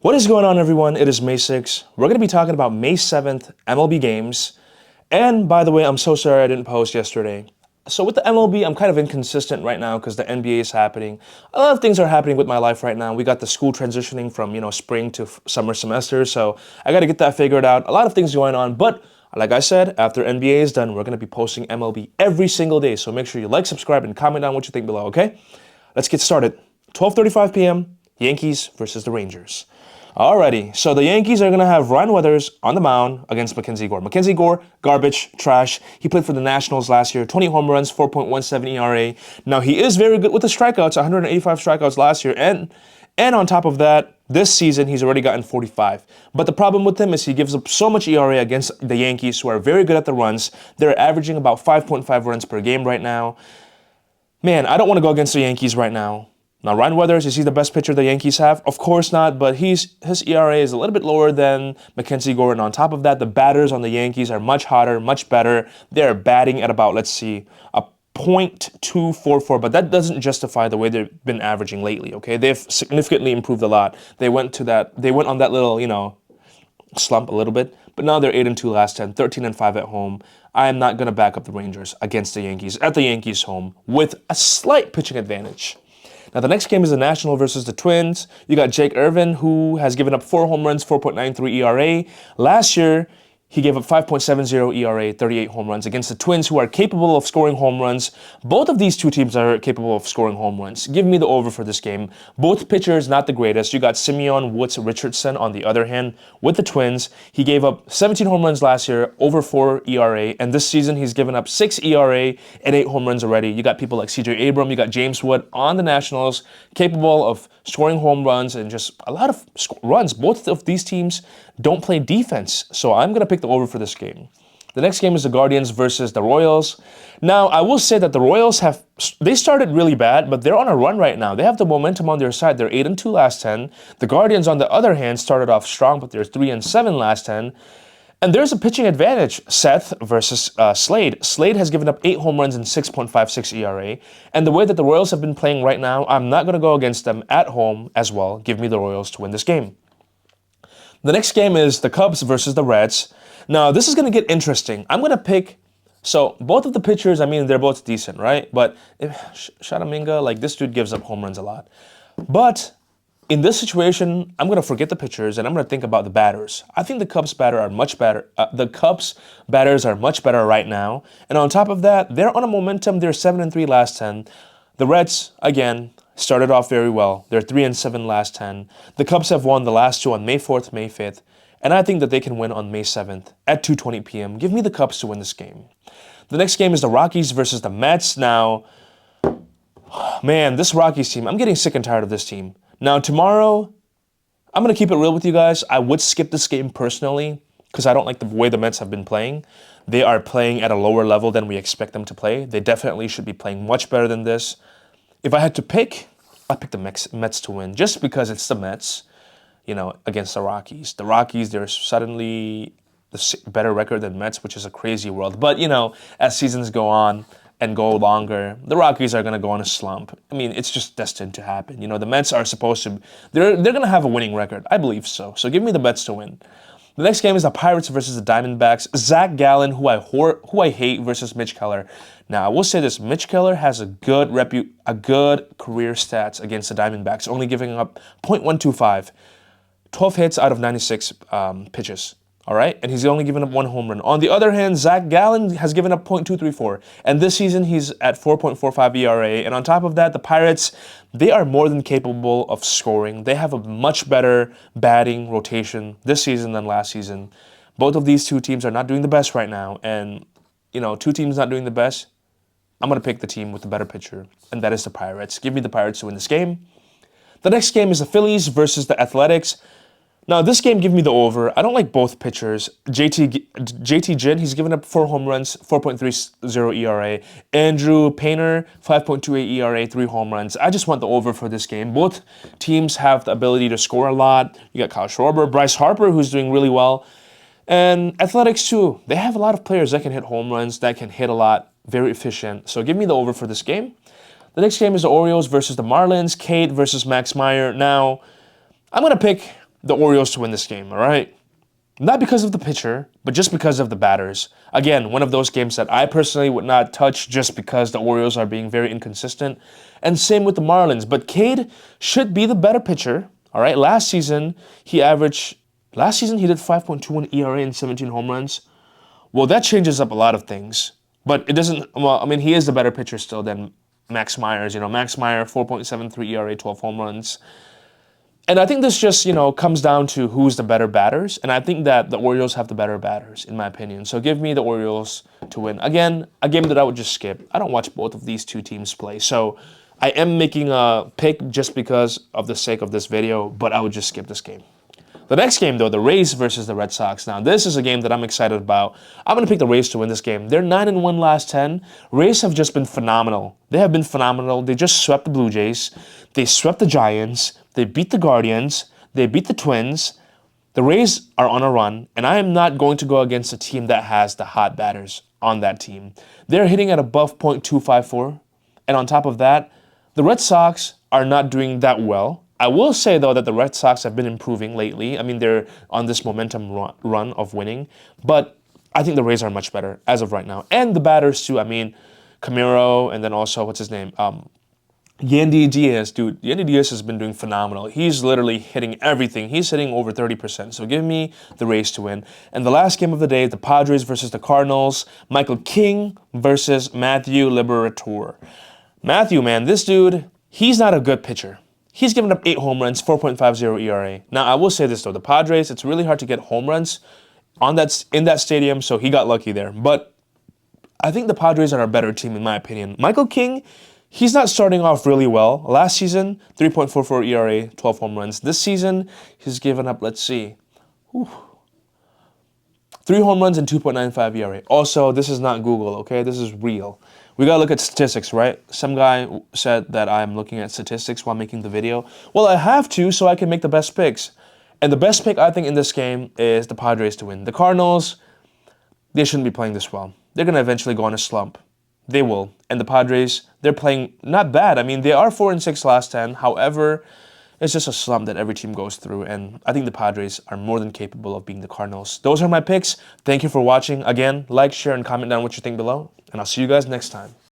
What is going on, everyone? It is May 6th. We're going to be talking about May 7th MLB games. And by the way, I'm so sorry I didn't post yesterday. So with the MLB, I'm kind of inconsistent right now because the NBA is happening. A lot of things are happening with my life right now. We got the school transitioning from, spring to summer semester. So I got to get that figured out. A lot of things going on. But like I said, after NBA is done, we're going to be posting MLB every single day. So make sure you like, subscribe, and comment down what you think below, okay? Let's get started. 12:35 p.m., Yankees versus the Rangers. Alrighty, so the Yankees are going to have Ryan Weathers on the mound against Mackenzie Gore. Mackenzie Gore, garbage, trash. He played for the Nationals last year, 20 home runs, 4.17 ERA. Now, he is very good with the strikeouts, 185 strikeouts last year. And on top of that, this season, he's already gotten 45. But the problem with him is he gives up so much ERA against the Yankees, who are very good at the runs. They're averaging about 5.5 runs per game right now. Man, I don't want to go against the Yankees right now. Now, Ryan Weathers, is he the best pitcher the Yankees have? Of course not, but his ERA is a little bit lower than Mackenzie Gore. And on top of that, the batters on the Yankees are much hotter, much better. They're batting at about, let's see, a .244, but that doesn't justify the way they've been averaging lately, okay? They've significantly improved a lot. They went on that little, slump a little bit, but now they're 8-2 last 10, 13-5 at home. I am not going to back up the Rangers against the Yankees at the Yankees' home with a slight pitching advantage. Now, the next game is the National versus the Twins. You got Jake Irvin, who has given up 4 home runs, 4.93 ERA. Last year, he gave up 5.70 ERA, 38 home runs against the Twins, who are capable of scoring home runs. Both of these two teams are capable of scoring home runs. Give me the over for this game. Both pitchers, not the greatest. You got Simeon Woods Richardson on the other hand with the Twins. He gave up 17 home runs last year, over 4 ERA, and this season he's given up 6 ERA and 8 home runs already. You got people like CJ Abram, you got James Wood on the Nationals, capable of scoring home runs and just a lot of runs. Both of these teams don't play defense, so I'm going to pick the over for this game. The next game is the Guardians versus the Royals. Now, I will say that the Royals they started really bad, but they're on a run right now. They have the momentum on their side. They're 8-2 last 10. The Guardians, on the other hand, started off strong, but they're 3-7 last 10. And there's a pitching advantage, Seth versus Slade. Slade has given up 8 home runs and 6.56 ERA. And the way that the Royals have been playing right now, I'm not going to go against them at home as well. Give me the Royals to win this game. The next game is the Cubs versus the Reds. Now, this is going to get interesting. I'm going to pick... So, both of the pitchers, they're both decent, right? But Shadaminga, this dude gives up home runs a lot. But in this situation, I'm going to forget the pitchers and I'm going to think about the batters. I think the Cubs batters are much better. The Cubs batters are much better right now. And on top of that, they're on a momentum. They're 7-3 last 10. The Reds, again, started off very well. They're 3-7 last 10. The Cubs have won the last 2 on May 4th, May 5th. And I think that they can win on May 7th at 2:20 p.m. Give me the Cubs to win this game. The next game is the Rockies versus the Mets. Now, man, this Rockies team, I'm getting sick and tired of this team. Now, tomorrow, I'm going to keep it real with you guys. I would skip this game personally because I don't like the way the Mets have been playing. They are playing at a lower level than we expect them to play. They definitely should be playing much better than this. If I had to pick, I'd pick the Mets to win just because it's the Mets, against the Rockies. The Rockies, they're suddenly the better record than Mets, which is a crazy world. But, as seasons go on and go longer, the Rockies are going to go on a slump. It's just destined to happen. The Mets are supposed to, they're going to have a winning record. I believe so. So give me the Mets to win. The next game is the Pirates versus the Diamondbacks. Zach Gallen, who I hate, versus Mitch Keller. Now, I will say this. Mitch Keller has a good career stats against the Diamondbacks, only giving up .125. 12 hits out of 96 pitches. All right? And he's only given up 1 home run. On the other hand, Zach Gallen has given up .234. And this season, he's at 4.45 ERA. And on top of that, the Pirates, they are more than capable of scoring. They have a much better batting rotation this season than last season. Both of these two teams are not doing the best right now. And, 2 teams not doing the best, I'm going to pick the team with the better pitcher. And that is the Pirates. Give me the Pirates to win this game. The next game is the Phillies versus the Athletics. Now, this game, give me the over. I don't like both pitchers. JT Jin, he's given up 4 home runs, 4.30 ERA. Andrew Painter, 5.28 ERA, 3 home runs. I just want the over for this game. Both teams have the ability to score a lot. You got Kyle Schwarber, Bryce Harper, who's doing really well. And Athletics, too. They have a lot of players that can hit home runs, that can hit a lot, very efficient. So give me the over for this game. The next game is the Orioles versus the Marlins. Cade versus Max Meyer. Now, I'm going to pick the Orioles to win this game, all right? Not because of the pitcher, but just because of the batters. Again, one of those games that I personally would not touch just because the Orioles are being very inconsistent. And same with the Marlins. But Cade should be the better pitcher. All right, last season he did 5.21 ERA and 17 home runs. Well, that changes up a lot of things. But it doesn't, well, I mean, he is the better pitcher still than Max Myers. Max Meyer, 4.73 ERA, 12 home runs. And I think this just, comes down to who's the better batters. And I think that the Orioles have the better batters, in my opinion. So give me the Orioles to win. Again, a game that I would just skip. I don't watch both of these two teams play. So I am making a pick just because of the sake of this video, but I would just skip this game. The next game, though, the Rays versus the Red Sox. Now, this is a game that I'm excited about. I'm going to pick the Rays to win this game. They're 9-1 last 10. Rays have just been phenomenal. They have been phenomenal. They just swept the Blue Jays. They swept the Giants. They beat the Guardians. They beat the Twins. The Rays are on a run, and I am not going to go against a team that has the hot batters on that team. They're hitting at above .254. And on top of that, the Red Sox are not doing that well. I will say, though, that the Red Sox have been improving lately. I mean, they're on this momentum run of winning. But I think the Rays are much better as of right now. And the batters, too. I mean, Camaro, and then also, what's his name? Yandy Diaz, dude. Yandy Diaz has been doing phenomenal. He's literally hitting everything. He's hitting over 30%. So give me the Rays to win. And the last game of the day, the Padres versus the Cardinals. Michael King versus Matthew Liberatore. Matthew, man, this dude, he's not a good pitcher. He's given up 8 home runs, 4.50 ERA. Now, I will say this, though. The Padres, it's really hard to get home runs in that stadium, so he got lucky there. But I think the Padres are a better team, in my opinion. Michael King, he's not starting off really well. Last season, 3.44 ERA, 12 home runs. This season, he's given up, let's see, 3 home runs and 2.95 ERA. Also, this is not Google, okay? This is real. We gotta look at statistics, right? Some guy said that I'm looking at statistics while making the video. Well, I have to so I can make the best picks. And the best pick, I think, in this game is the Padres to win. The Cardinals, they shouldn't be playing this well. They're gonna eventually go on a slump. They will. And the Padres, they're playing not bad. I mean, they are 4-6 last 10. However, it's just a slump that every team goes through. And I think the Padres are more than capable of beating the Cardinals. Those are my picks. Thank you for watching. Again, like, share, and comment down what you think below. And I'll see you guys next time.